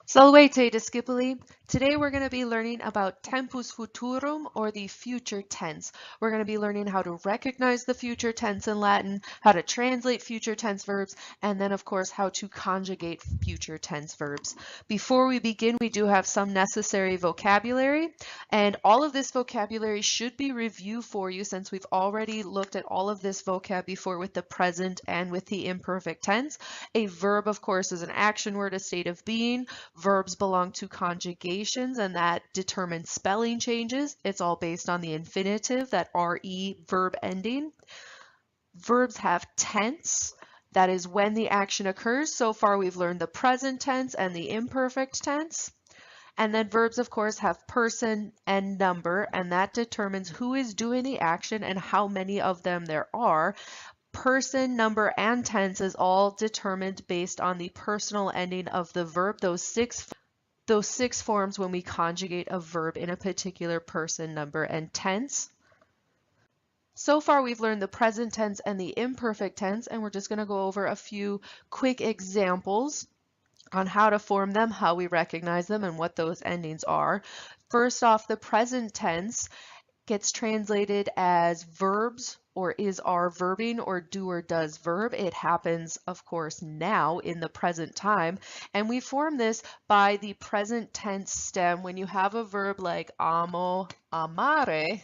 Salvete discipuli. Today we're going to be learning about tempus futurum, or the future tense. We're going to be learning how to recognize the future tense in Latin, how to translate future tense verbs, and then of course how to conjugate future tense verbs. Before we begin, we do have some necessary vocabulary, and all of this vocabulary should be reviewed for you since we've already looked at all of this vocab before with the present and with the imperfect tense. A verb, of course, is an action word, a state of being. Verbs belong to conjugations, and that determines spelling changes. It's all based on the infinitive, that RE verb ending. Verbs have tense. That is when the action occurs. So far we've learned the present tense and the imperfect tense. And then verbs, of course, have person and number, and that determines who is doing the action and how many of them there are. Person, number, and tense is all determined based on the personal ending of the verb, those six forms when we conjugate a verb in a particular person, number, and tense. So far we've learned the present tense and the imperfect tense, and we're just going to go over a few quick examples on how to form them, how we recognize them, and what those endings are. First off, the present tense gets translated as verbs, or is are verbing, or do or does verb. It happens, of course, now in the present time, and we form this by the present tense stem. When you have a verb like amo, amare,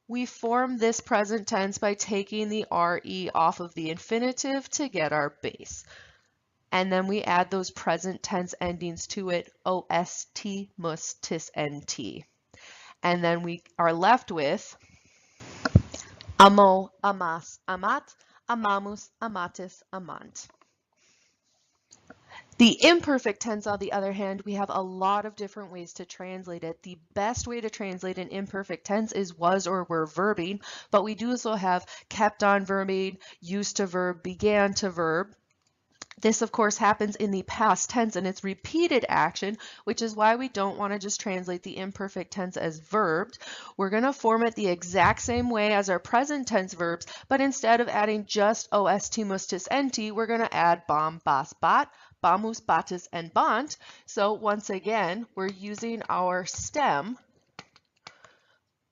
we form this present tense by taking the re off of the infinitive to get our base. And then we add those present tense endings to it, ost, mus, tis, nt. And then we are left with amo, amas, amat, amamus, amatis, amant. The imperfect tense, on the other hand, we have a lot of different ways to translate it. The best way to translate an imperfect tense is was or were verbing, but we do also have kept on verbing, used to verb, began to verb. This, of course, happens in the past tense, and it's repeated action, which is why we don't want to just translate the imperfect tense as verbed. We're going to form it the exact same way as our present tense verbs, but instead of adding just ost, mus, tis, nt, we're going to add bam, bas, bat, bamus, batis, and bant. So once again, we're using our stem,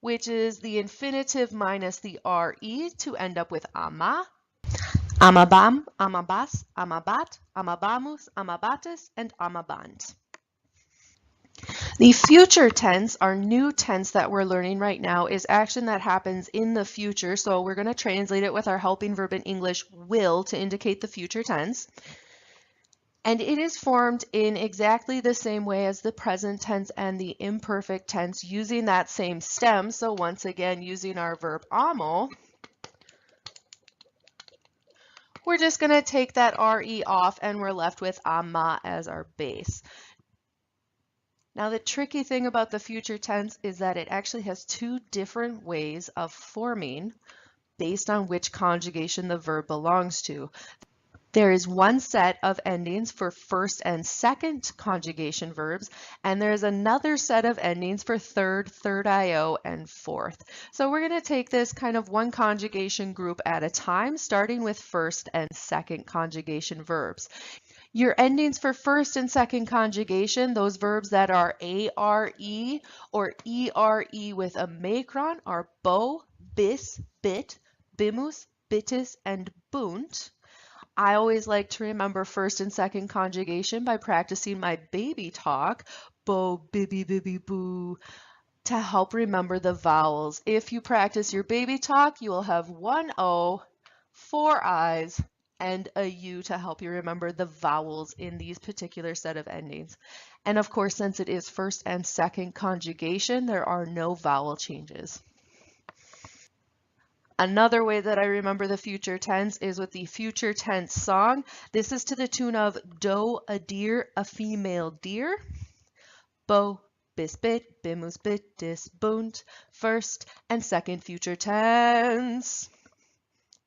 which is the infinitive minus the re, to end up with ama, amabam, amabas, amabat, amabamus, amabatis, and amabant. The future tense, our new tense that we're learning right now, is action that happens in the future. So we're going to translate it with our helping verb in English, will, to indicate the future tense. And it is formed in exactly the same way as the present tense and the imperfect tense, using that same stem. So once again, using our verb amo, we're just going to take that re off, and we're left with ama as our base. Now, the tricky thing about the future tense is that it actually has two different ways of forming based on which conjugation the verb belongs to. There is one set of endings for first and second conjugation verbs, and there's another set of endings for third, third IO, and fourth. So we're going to take this kind of one conjugation group at a time, starting with first and second conjugation verbs. Your endings for first and second conjugation, those verbs that are are or ere with a macron, are bo, bis, bit, bimus, bitis, and bunt. I always like to remember first and second conjugation by practicing my baby talk, bo, bibby, bibby, boo, to help remember the vowels. If you practice your baby talk, you will have one O, 4 I's, and a U to help you remember the vowels in these particular set of endings. And of course, since it is first and second conjugation, there are no vowel changes. Another way that I remember the future tense is with the future tense song. This is to the tune of doe, a deer, a female deer. Bo, bis, bit, bimus, bit, dis, bunt, first and second future tense.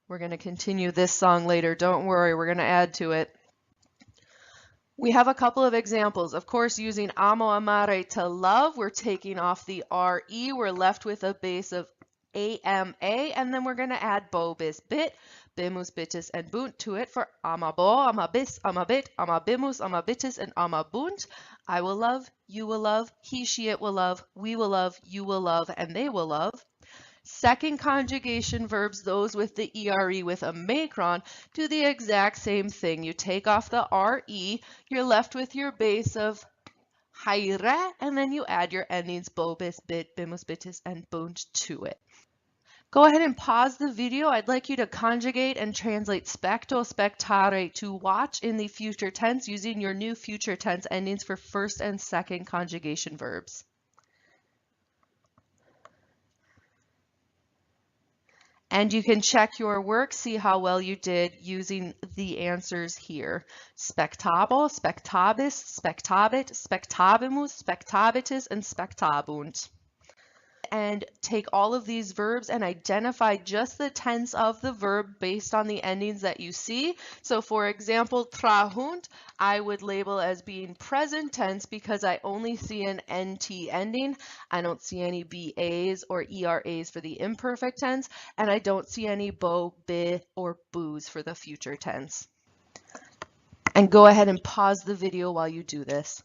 We're going to continue this song later. Don't worry, we're going to add to it. We have a couple of examples. Of course, using amo, amare, to love, we're taking off the re. We're left with a base of AMA, and then we're going to add bo, bis, bit, bimus, bitus, and bunt to it for amabo, amabis, amabit, amabimus, amabitus, and amabunt. I will love, you will love, he, she, it will love, we will love, you will love, and they will love. Second conjugation verbs, those with the ERE with a macron, do the exact same thing. You take off the RE, you're left with your base of haire, and then you add your endings bo, bis, bit, bimus, bitus, and bunt to it. Go ahead and pause the video. I'd like you to conjugate and translate specto, spectare, to watch in the future tense using your new future tense endings for first and second conjugation verbs. And you can check your work, see how well you did using the answers here. Spectabo, spectabis, spectabit, spectabimus, spectabitus, and spectabunt. And take all of these verbs and identify just the tense of the verb based on the endings that you see. So for example, trahunt, I would label as being present tense because I only see an NT ending. I don't see any BAs or ERAs for the imperfect tense, and I don't see any bo, bi, or boos for the future tense. And go ahead and pause the video while you do this.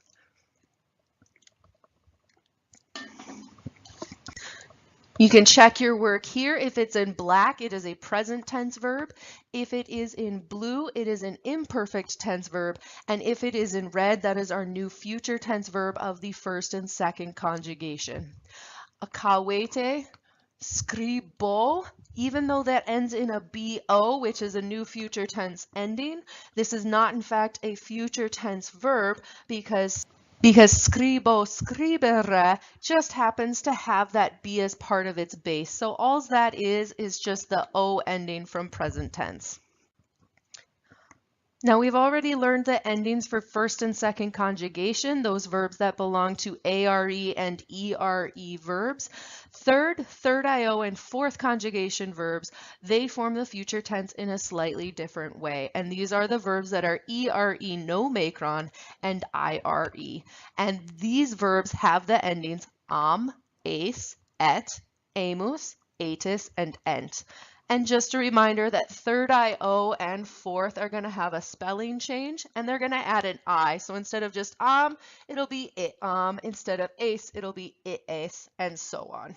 You can check your work here. If it's in black, it is a present tense verb. If it is in blue, it is an imperfect tense verb. And if it is in red, that is our new future tense verb of the first and second conjugation. Akawete, skribo, even though that ends in a BO, which is a new future tense ending, this is not in fact a future tense verb because scribo, scribere just happens to have that B as part of its base. So all that is just the O ending from present tense. Now we've already learned the endings for first and second conjugation, those verbs that belong to ARE and ERE verbs. Third IO, and fourth conjugation verbs, they form the future tense in a slightly different way. And these are the verbs that are ERE no macron and IRE. And these verbs have the endings am, ace, et, amus, atis, and ent. And just a reminder that third IO and fourth are going to have a spelling change, and they're going to add an I. So instead of just it'll be it instead of ace, it'll be it ace, and so on.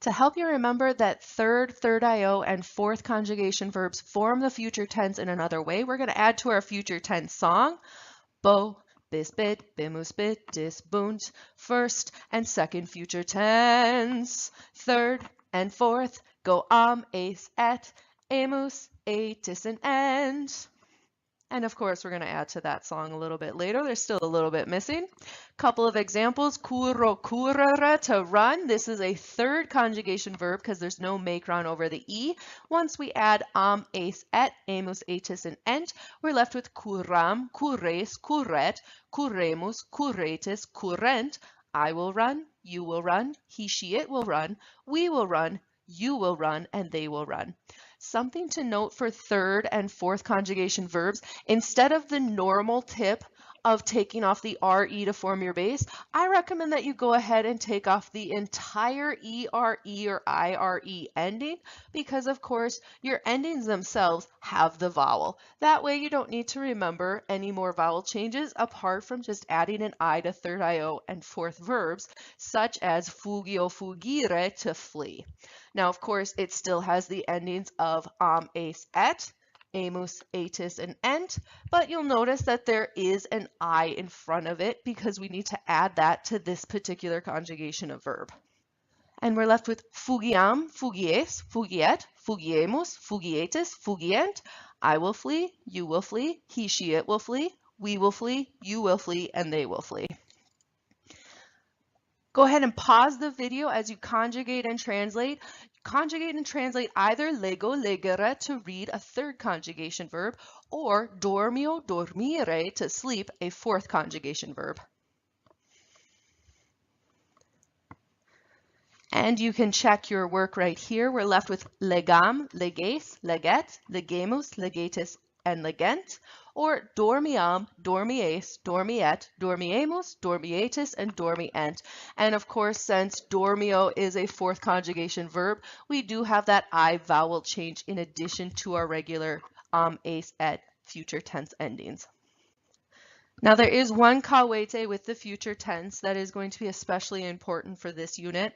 To help you remember that third IO, and fourth conjugation verbs form the future tense in another way, we're going to add to our future tense song, bo, bis, bit, bimus, bit, dis, bunt, first and second future tense. Third and fourth go ace, et, amus, atis, and end. And of course, we're going to add to that song a little bit later. There's still a little bit missing. Couple of examples. Kuro, kurere, to run. This is a third conjugation verb because there's no macron over the E. Once we add ace, et, amus, atis, and ent, we're left with kuram, kures, kuret, kuremus, kuretis, kurent. I will run, you will run, he, she, it will run, we will run, you will run, and they will run. Something to note for third and fourth conjugation verbs, instead of the normal tip of taking off the RE to form your base, I recommend that you go ahead and take off the entire ERE or IRE ending because, of course, your endings themselves have the vowel. That way you don't need to remember any more vowel changes apart from just adding an I to third IO and fourth verbs, such as fugio, fugire, to flee. Now, of course, it still has the endings of ace, et, amus, atis, and ent, but you'll notice that there is an I in front of it because we need to add that to this particular conjugation of verb. And we're left with fugiam, fugies, fugiet, fugiemus, fugietis, fugient. I will flee, you will flee, he, she, it will flee, we will flee, you will flee, and they will flee. Go ahead and pause the video as you conjugate and translate. Conjugate and translate either lego, legere to read, a third conjugation verb, or dormio, dormire to sleep, a fourth conjugation verb. And you can check your work right here. We're left with legam, leges, leget, legemus, legetis, and legent. or dormiam, dormies, dormiet, dormiemus, dormietis, and dormient. And of course, since dormio is a fourth conjugation verb, we do have that I vowel change in addition to our regular ace, et, future tense endings. Now there is one kawete with the future tense that is going to be especially important for this unit.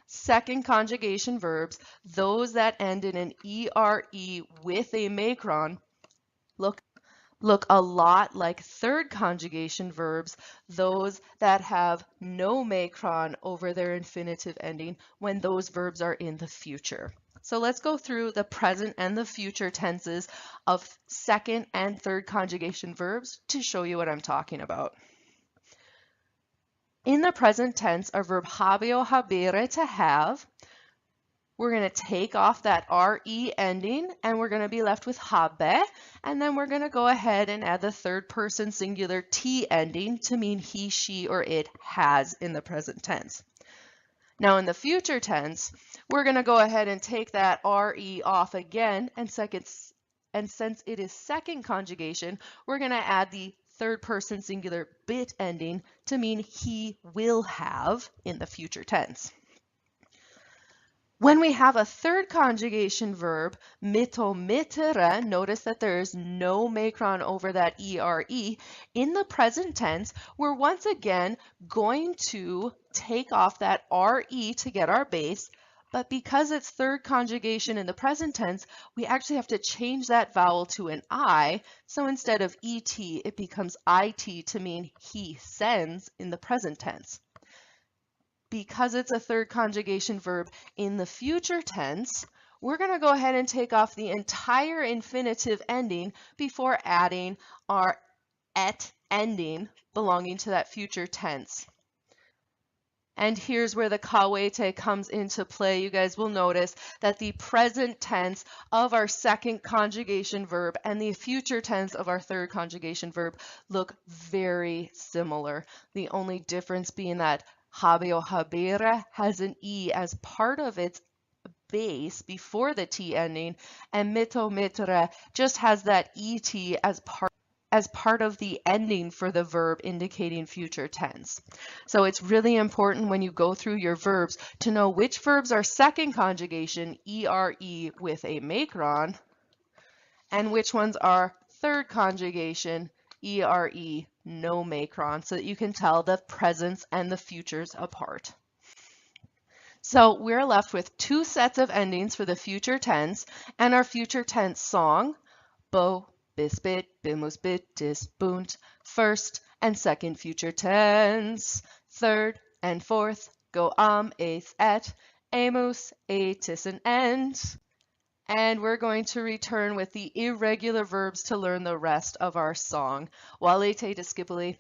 Second conjugation verbs, those that end in an ERE with a macron, look a lot like third conjugation verbs, those that have no macron over their infinitive ending when those verbs are in the future. So let's go through the present and the future tenses of second and third conjugation verbs to show you what I'm talking about. In the present tense, our verb habeo, habere, to have, we're going to take off that RE ending and we're going to be left with habe, and then we're going to go ahead and add the third person singular T ending to mean he, she, or it has in the present tense. Now in the future tense, we're going to go ahead and take that RE off again, and since it is second conjugation, we're going to add the third person singular bit ending to mean he will have in the future tense. When we have a third conjugation verb, mitomittere, notice that there is no macron over that ERE. In the present tense, we're once again going to take off that RE to get our base, but because it's third conjugation in the present tense, we actually have to change that vowel to an I, so instead of ET, it becomes IT to mean he sends in the present tense. Because it's a third conjugation verb in the future tense, we're going to go ahead and take off the entire infinitive ending before adding our et ending belonging to that future tense. And here's where the kawete comes into play. You guys will notice that the present tense of our second conjugation verb and the future tense of our third conjugation verb look very similar. The only difference being that habeo, habere has an E as part of its base before the T ending, and mitomittere just has that ET as part of the ending for the verb indicating future tense. So it's really important when you go through your verbs to know which verbs are second conjugation, ERE with a macron, and which ones are third conjugation, ERE, no macron, so that you can tell the presents and the futures apart. So we're left with two sets of endings for the future tense and our future tense song, bo, bis, bit, bimus, bitis, bunt, first and second future tense, third and fourth, go ace, et, amus, atis, and end. And we're going to return with the irregular verbs to learn the rest of our song. Walete discipuli.